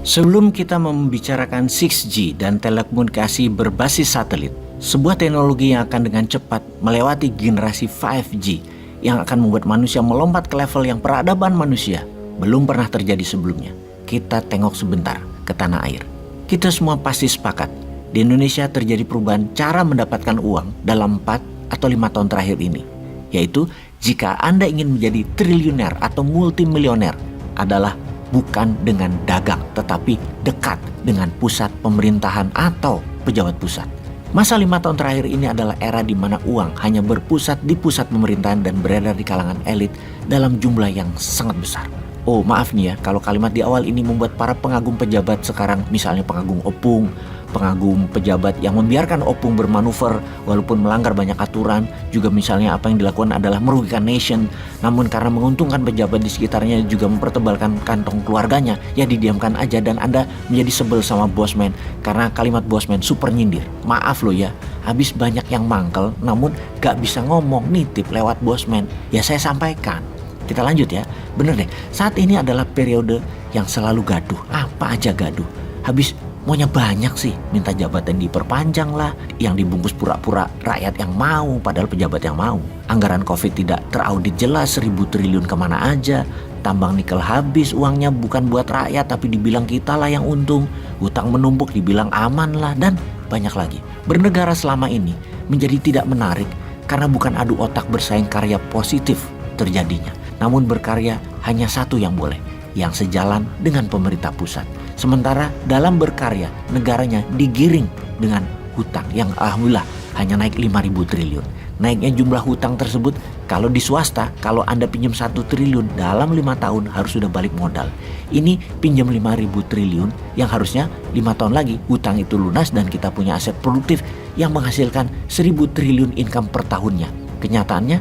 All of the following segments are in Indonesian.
Sebelum kita membicarakan 6G dan telekomunikasi berbasis satelit, sebuah teknologi yang akan dengan cepat melewati generasi 5G yang akan membuat manusia melompat ke level yang peradaban manusia belum pernah terjadi sebelumnya. Kita tengok sebentar ke tanah air. Kita semua pasti sepakat, di Indonesia terjadi perubahan cara mendapatkan uang dalam 4 atau 5 tahun terakhir ini. Yaitu jika Anda ingin menjadi triliuner atau multimilioner adalah bukan dengan dagang, tetapi dekat dengan pusat pemerintahan atau pejabat pusat. Masa 5 tahun terakhir ini adalah era di mana uang hanya berpusat di pusat pemerintahan dan beredar di kalangan elit dalam jumlah yang sangat besar. Oh maaf nih ya, kalau kalimat di awal ini membuat para pengagum pejabat sekarang, misalnya pengagum opung, pengagum pejabat yang membiarkan opung bermanuver walaupun melanggar banyak aturan, juga misalnya apa yang dilakukan adalah merugikan nation, namun karena menguntungkan pejabat di sekitarnya juga mempertebalkan kantong keluarganya, ya didiamkan aja dan Anda menjadi sebel sama bosman karena kalimat bosman super nyindir. Maaf loh ya, habis banyak yang mangkel namun gak bisa ngomong nitip lewat bosman, ya saya sampaikan. Kita lanjut ya, bener deh, saat ini adalah periode yang selalu gaduh, apa aja gaduh. Habis maunya banyak sih, minta jabatan diperpanjang lah, yang dibungkus pura-pura rakyat yang mau, padahal pejabat yang mau. Anggaran Covid tidak teraudit jelas, 1.000 triliun kemana aja. Tambang nikel habis, uangnya bukan buat rakyat tapi dibilang kita lah yang untung. Hutang menumpuk dibilang aman lah, dan banyak lagi. Bernegara selama ini menjadi tidak menarik karena bukan adu otak bersaing karya positif terjadinya. Namun berkarya hanya satu yang boleh, yang sejalan dengan pemerintah pusat. Sementara dalam berkarya, negaranya digiring dengan hutang yang alhamdulillah hanya naik 5.000 triliun. Naiknya jumlah hutang tersebut, kalau di swasta, kalau Anda pinjam 1 triliun dalam 5 tahun harus sudah balik modal. Ini pinjam 5.000 triliun yang harusnya 5 tahun lagi hutang itu lunas dan kita punya aset produktif yang menghasilkan 1.000 triliun income per tahunnya. Kenyataannya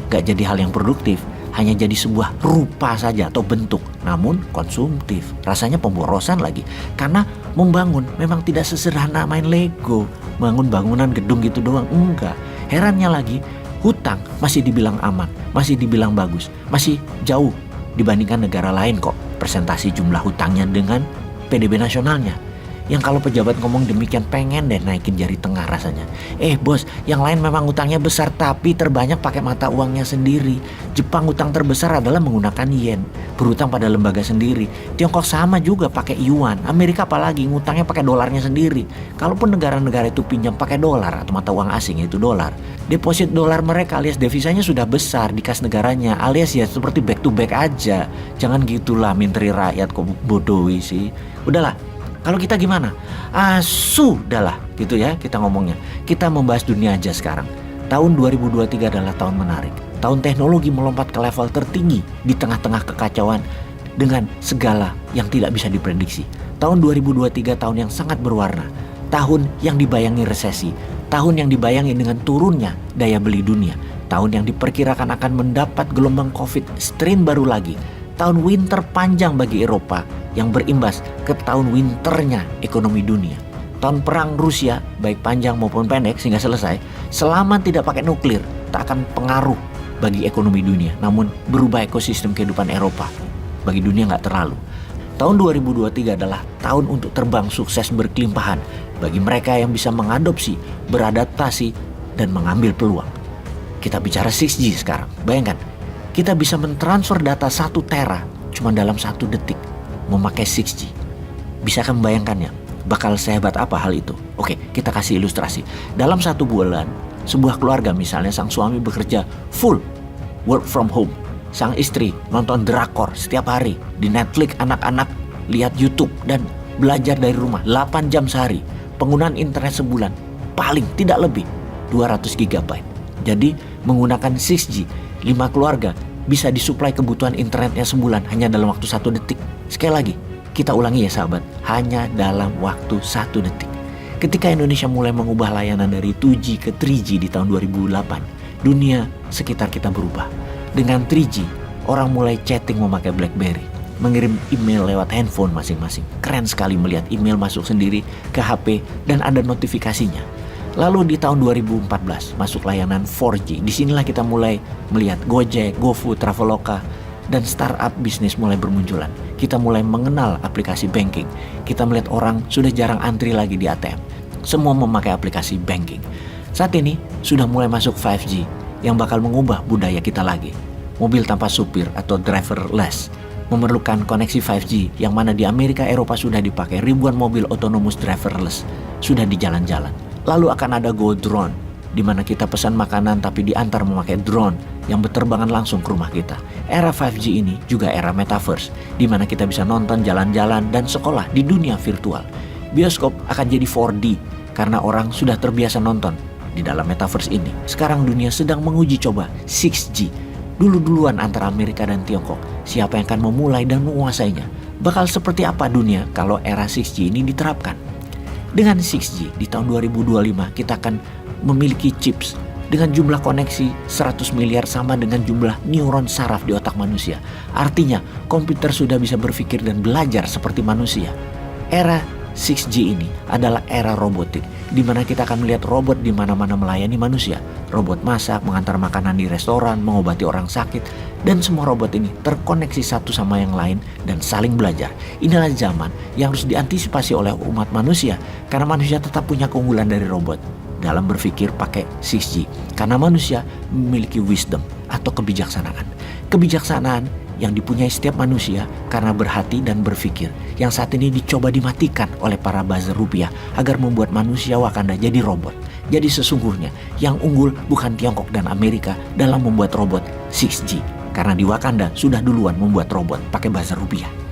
gak jadi hal yang produktif, hanya jadi sebuah rupa saja atau bentuk, namun konsumtif. Rasanya pemborosan lagi, karena membangun memang tidak sesederhana main Lego, bangun bangunan gedung gitu doang, enggak. Herannya lagi, hutang masih dibilang aman, masih dibilang bagus, masih jauh dibandingkan negara lain kok presentasi jumlah hutangnya dengan PDB nasionalnya. Yang kalau pejabat ngomong demikian pengen deh naikin jari tengah rasanya. Bos, yang lain memang utangnya besar tapi terbanyak pakai mata uangnya sendiri. Jepang utang terbesar adalah menggunakan yen, berutang pada lembaga sendiri. Tiongkok sama juga pakai yuan. Amerika apalagi ngutangnya pakai dolarnya sendiri. Kalaupun negara-negara itu pinjam pakai dolar atau mata uang asing yaitu dolar, deposit dolar mereka alias devisanya sudah besar di kas negaranya, alias ya seperti back to back aja. Jangan gitulah menteri rakyat kok bodohi sih. Udahlah. Kalau kita gimana? Sudahlah gitu ya kita ngomongnya. Kita membahas dunia aja sekarang. Tahun 2023 adalah tahun menarik. Tahun teknologi melompat ke level tertinggi di tengah-tengah kekacauan dengan segala yang tidak bisa diprediksi. Tahun 2023 tahun yang sangat berwarna. Tahun yang dibayangi resesi. Tahun yang dibayangi dengan turunnya daya beli dunia. Tahun yang diperkirakan akan mendapat gelombang Covid strain baru lagi. Tahun winter panjang bagi Eropa yang berimbas ke tahun winternya ekonomi dunia. Tahun perang Rusia baik panjang maupun pendek sehingga selesai, selama tidak pakai nuklir tak akan pengaruh bagi ekonomi dunia, namun berubah ekosistem kehidupan Eropa. Bagi dunia nggak terlalu. Tahun 2023 adalah tahun untuk terbang sukses berkelimpahan bagi mereka yang bisa mengadopsi, beradaptasi, dan mengambil peluang. Kita bicara 6G sekarang, bayangkan kita bisa mentransfer data 1 tera cuma dalam 1 detik memakai 6G. Bisakah membayangkannya? Bakal sehebat apa hal itu? Oke, kita kasih ilustrasi. Dalam 1 bulan, sebuah keluarga misalnya sang suami bekerja full work from home. Sang istri nonton drakor setiap hari di Netflix, anak-anak lihat YouTube dan belajar dari rumah 8 jam sehari. Penggunaan internet sebulan paling tidak lebih 200 GB. Jadi menggunakan 6G, 5 keluarga bisa disuplai kebutuhan internetnya sebulan hanya dalam waktu 1 detik. Sekali lagi, kita ulangi ya sahabat, hanya dalam waktu 1 detik. Ketika Indonesia mulai mengubah layanan dari 2G ke 3G di tahun 2008, dunia sekitar kita berubah. Dengan 3G, orang mulai chatting memakai BlackBerry, mengirim email lewat handphone masing-masing. Keren sekali melihat email masuk sendiri ke HP dan ada notifikasinya. Lalu di tahun 2014 masuk layanan 4G. Disinilah kita mulai melihat Gojek, GoFood, Traveloka dan startup bisnis mulai bermunculan. Kita mulai mengenal aplikasi banking. Kita melihat orang sudah jarang antri lagi di ATM. Semua memakai aplikasi banking. Saat ini sudah mulai masuk 5G yang bakal mengubah budaya kita lagi. Mobil tanpa supir atau driverless memerlukan koneksi 5G yang mana di Amerika Eropa sudah dipakai ribuan mobil otonomus driverless sudah di jalan-jalan. Lalu akan ada Go Drone di mana kita pesan makanan tapi diantar memakai drone yang berterbangan langsung ke rumah kita. Era 5G ini juga era metaverse di mana kita bisa nonton, jalan-jalan dan sekolah di dunia virtual. Bioskop akan jadi 4D karena orang sudah terbiasa nonton di dalam metaverse ini. Sekarang dunia sedang menguji coba 6G. Dulu-duluan antara Amerika dan Tiongkok, siapa yang akan memulai dan menguasainya? Bakal seperti apa dunia kalau era 6G ini diterapkan? Dengan 6G di tahun 2025 kita akan memiliki chips dengan jumlah koneksi 100 miliar sama dengan jumlah neuron saraf di otak manusia. Artinya komputer sudah bisa berpikir dan belajar seperti manusia. Era 6G ini adalah era robotik di mana kita akan melihat robot di mana-mana melayani manusia. Robot masak, mengantar makanan di restoran, mengobati orang sakit, dan semua robot ini terkoneksi satu sama yang lain dan saling belajar. Inilah zaman yang harus diantisipasi oleh umat manusia karena manusia tetap punya keunggulan dari robot dalam berpikir pakai 6G karena manusia memiliki wisdom atau kebijaksanaan. Kebijaksanaan yang dipunyai setiap manusia karena berhati dan berpikir yang saat ini dicoba dimatikan oleh para buzzer rupiah agar membuat manusia Wakanda jadi robot. Jadi sesungguhnya yang unggul bukan Tiongkok dan Amerika dalam membuat robot 6G karena di Wakanda sudah duluan membuat robot pakai buzzer rupiah.